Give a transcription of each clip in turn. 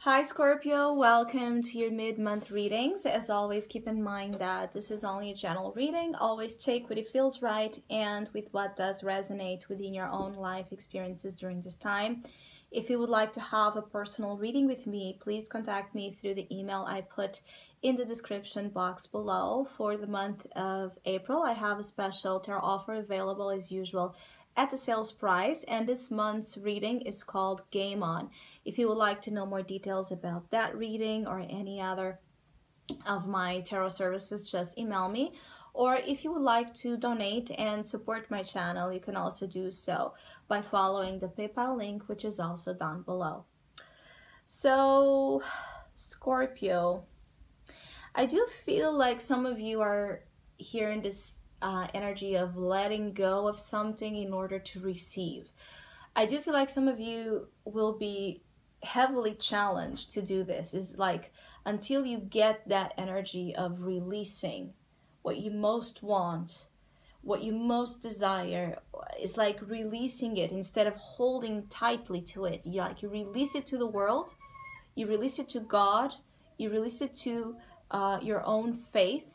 Hi Scorpio, welcome to your mid-month readings. As always, keep in mind that this is only a general reading. Always take what it feels right and with what does resonate within your own life experiences during this time. If you would like to have a personal reading with me, please contact me through the email I put in the description box below. For the month of April, I have a special tarot offer available as usual at the sales price, and this month's reading is called Game On. If you would like to know more details about that reading or any other of my tarot services, just email me. Or if you would like to donate and support my channel, you can also do so by following the PayPal link, which is also down below. So, Scorpio, I do feel like some of you are here in this energy of letting go of something in order to receive. I do feel like some of you will be heavily challenged to do this. Is like until you get that energy of releasing what you most want, what you most desire, it's like releasing it instead of holding tightly to it. You release it to the world, you release it to God, you release it to your own faith,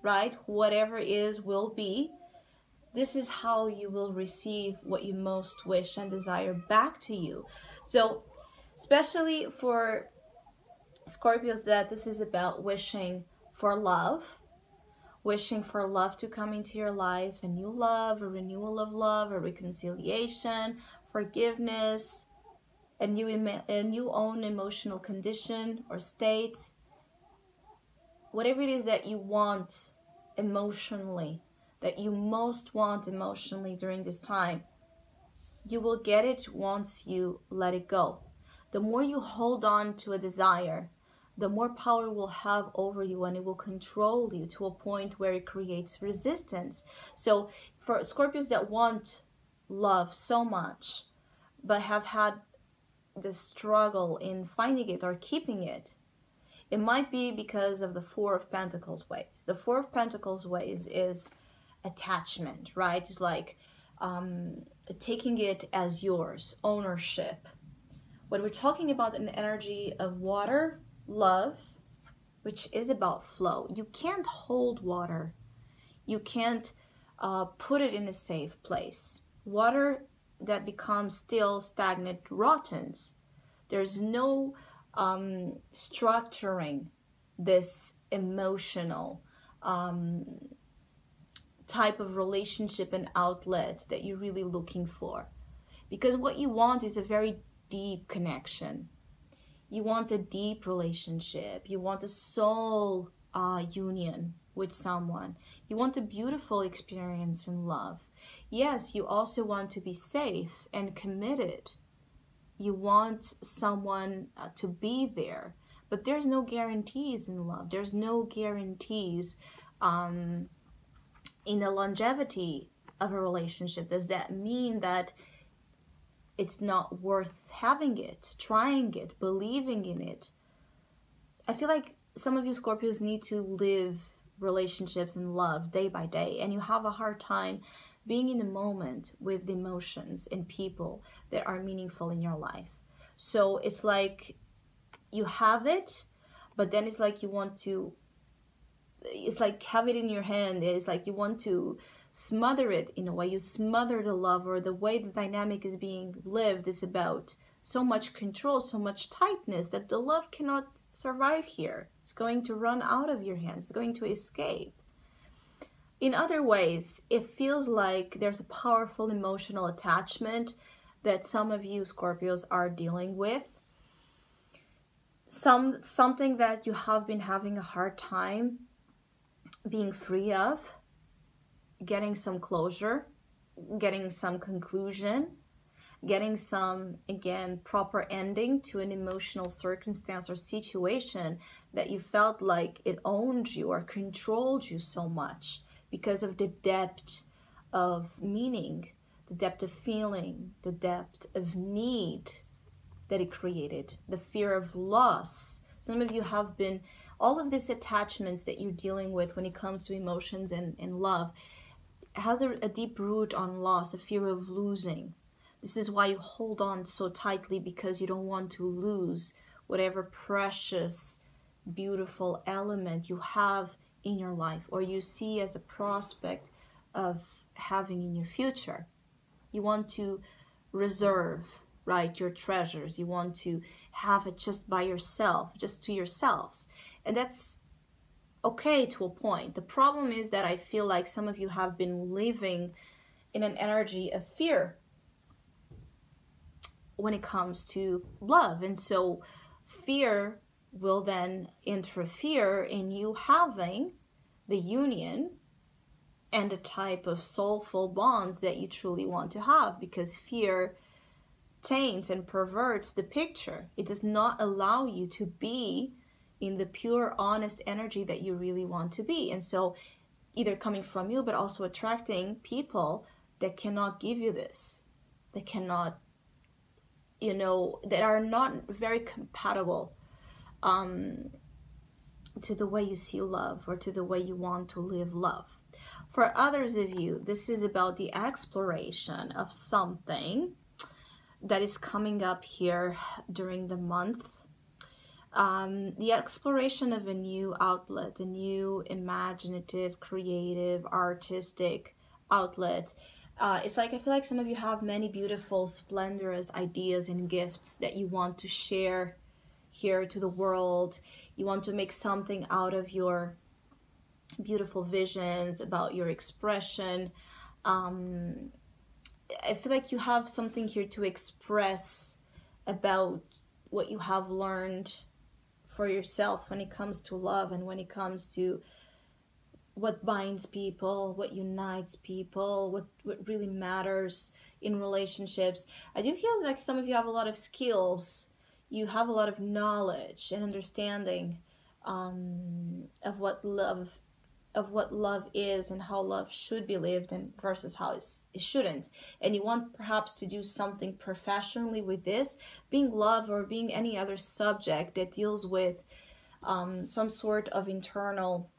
right? Whatever is will be. This is how you will receive what you most wish and desire back to you. So, especially for Scorpios, that this is about wishing for love to come into your life, a new love, a renewal of love, a reconciliation, forgiveness, a new own emotional condition or state, whatever it is that you want emotionally, that you most want emotionally during this time, you will get it once you let it go. The more you hold on to a desire, the more power it will have over you, and it will control you to a point where it creates resistance. So for Scorpios that want love so much, but have had the struggle in finding it or keeping it, it might be because of the Four of Pentacles ways. The Four of Pentacles ways is attachment, right? It's like taking it as yours, ownership. When we're talking about an energy of water, love, which is about flow, you can't hold water. You can't put it in a safe place. Water that becomes still, stagnant, rottens. There's no structuring this emotional type of relationship and outlet that you're really looking for. Because what you want is a very deep connection. You want a deep relationship. You want a soul union with someone. You want a beautiful experience in love. Yes, you also want to be safe and committed. You want someone to be there. But there's no guarantees in love. There's no guarantees in the longevity of a relationship. Does that mean that it's not worth having it, trying it, believing in it? I feel like some of you Scorpios need to live relationships and love day by day, and you have a hard time being in the moment with the emotions and people that are meaningful in your life. So it's like you have it, but then it's like you want to, it's like have it in your hand. It's like you want to smother it in a way. You smother the love, or the way the dynamic is being lived is about so much control, so much tightness that the love cannot survive here. It's going to run out of your hands. It's going to escape. In other ways, it feels like there's a powerful emotional attachment that some of you Scorpios are dealing with. Something that you have been having a hard time being free of, getting some closure, getting some conclusion, getting some, again, proper ending to an emotional circumstance or situation that you felt like it owned you or controlled you so much because of the depth of meaning, the depth of feeling, the depth of need that it created, the fear of loss. Some of you have been, all of these attachments that you're dealing with when it comes to emotions and love has a deep root on loss, a fear of losing. This is why you hold on so tightly, because you don't want to lose whatever precious, beautiful element you have in your life, or you see as a prospect of having in your future. You want to reserve, right, your treasures. You want to have it just by yourself, just to yourselves. And that's okay to a point. The problem is that I feel like some of you have been living in an energy of fear when it comes to love. And so fear will then interfere in you having the union and the type of soulful bonds that you truly want to have, because fear taints and perverts the picture. It does not allow you to be in the pure, honest energy that you really want to be. And so either coming from you, but also attracting people that cannot give you this, that cannot, that are not very compatible to the way you see love or to the way you want to live love. For others of you, this is about the exploration of something that is coming up here during the month. The exploration of a new outlet, a new imaginative, creative, artistic outlet. It's like I feel like some of you have many beautiful, splendorous ideas and gifts that you want to share here to the world. You want to make something out of your beautiful visions, about your expression. I feel like you have something here to express about what you have learned for yourself when it comes to love and when it comes to what binds people, what unites people, what really matters in relationships. I do feel like some of you have a lot of skills. You have a lot of knowledge and understanding of what love is and how love should be lived and versus how it shouldn't. And you want perhaps to do something professionally with this, being love or being any other subject that deals with some sort of internal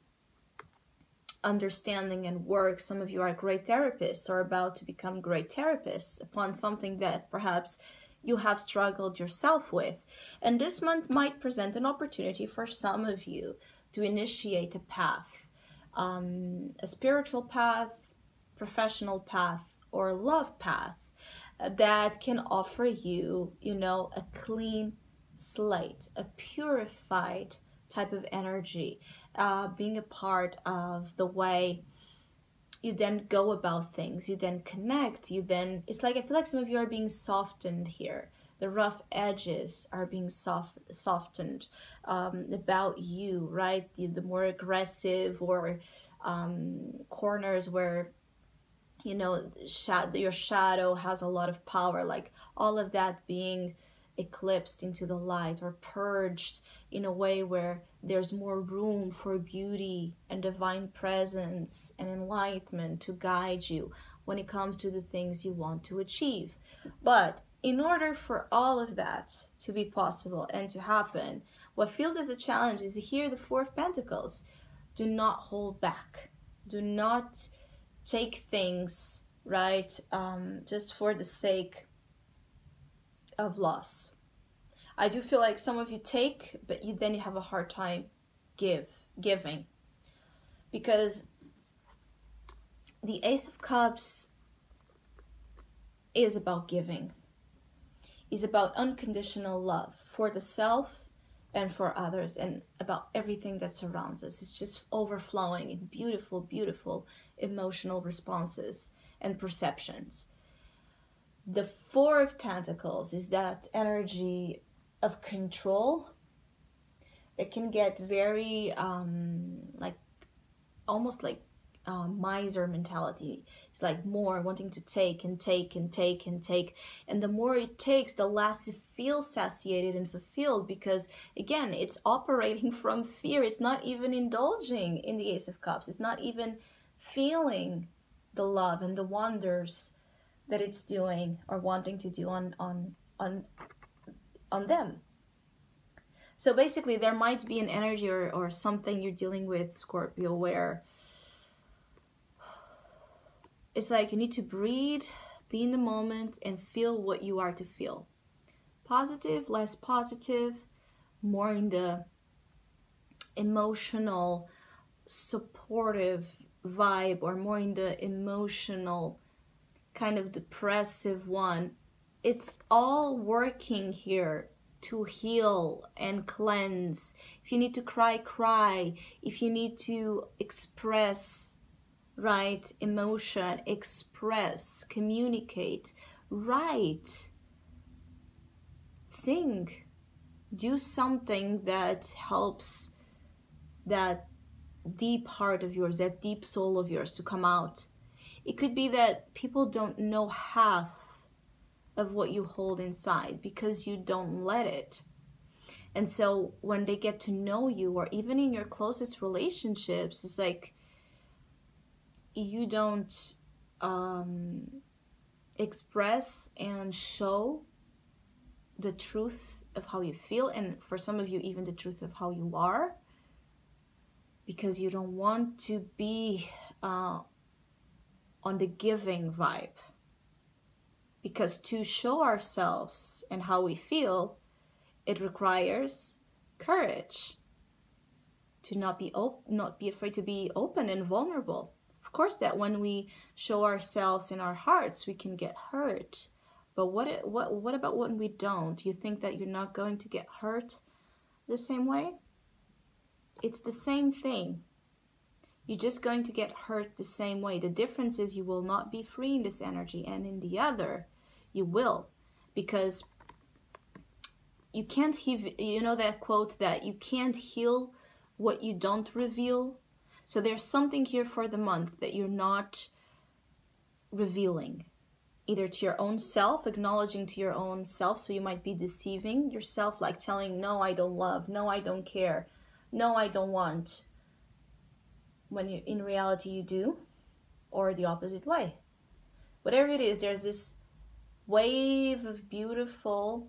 understanding and work. Some of you are great therapists or about to become great therapists upon something that perhaps you have struggled yourself with. And this month might present an opportunity for some of you to initiate a path, a spiritual path, professional path, or love path that can offer you, a clean slate, a purified type of energy, being a part of the way you then go about things, you then connect, it's like I feel like some of you are being softened here. The rough edges are being softened about you, right? The more aggressive or corners where, your shadow has a lot of power, like all of that being eclipsed into the light or purged in a way where there's more room for beauty and divine presence and enlightenment to guide you when it comes to the things you want to achieve. But in order for all of that to be possible and to happen, what feels as a challenge is here the Four of Pentacles. Do not hold back. Do not take things, right, just for the sake of loss. I do feel like some of you take, but then you have a hard time giving. Because the Ace of Cups is about giving. Is about unconditional love for the self and for others, and about everything that surrounds us. It's just overflowing in beautiful, beautiful emotional responses and perceptions. The Four of Pentacles is that energy of control. It can get very almost like miser mentality. It's like more wanting to take and take and take and take, and the more it takes, the less it feels satiated and fulfilled, because again, it's operating from fear. It's not even indulging in the Ace of Cups. It's not even feeling the love and the wonders that it's doing or wanting to do on them. So basically there might be an energy or something you're dealing with, Scorpio, where it's like you need to breathe, be in the moment, and feel what you are to feel. Positive, less positive, more in the emotional supportive vibe, or more in the emotional kind of depressive one, it's all working here to heal and cleanse. If you need to cry, cry. If you need to express, right, emotion, express, communicate, write, sing, do something that helps that deep heart of yours, that deep soul of yours to come out. It could be that people don't know half of what you hold inside because you don't let it. And so when they get to know you, or even in your closest relationships, it's like you don't express and show the truth of how you feel, and for some of you even the truth of how you are, because you don't want to be on the giving vibe. Because to show ourselves and how we feel, it requires courage. To not be afraid to be open and vulnerable. Of course that when we show ourselves in our hearts, we can get hurt. But what about when we don't? You think that you're not going to get hurt the same way? It's the same thing. You're just going to get hurt the same way. The difference is you will not be free in this energy, and in the other, you will. Because you can't heal, you know that quote that you can't heal what you don't reveal? So there's something here for the month that you're not revealing. Either to your own self, acknowledging to your own self, so you might be deceiving yourself, like telling, no, I don't love, no, I don't care, no, I don't want, when you, in reality you do, or the opposite way. Whatever it is, there's this wave of beautiful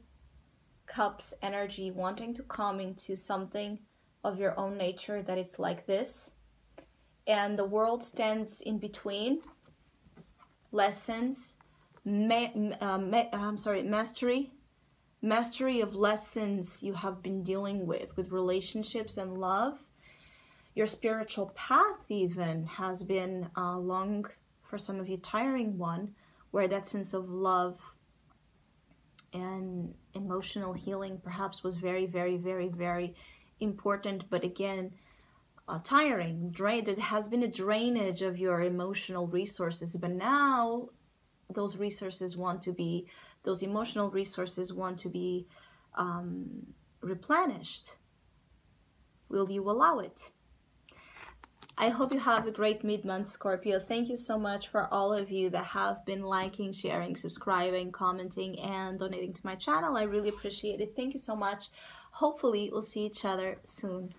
cups energy wanting to come into something of your own nature that it's like this, and the world stands in between. Lessons, mastery of lessons you have been dealing with relationships and love. Your spiritual path even has been a long, for some of you, tiring one, where that sense of love and emotional healing perhaps was very, very, very, very important, but again, tiring. There has been a drainage of your emotional resources, but now those emotional resources want to be replenished. Will you allow it? I hope you have a great mid-month, Scorpio. Thank you so much for all of you that have been liking, sharing, subscribing, commenting, and donating to my channel. I really appreciate it. Thank you so much. Hopefully, we'll see each other soon.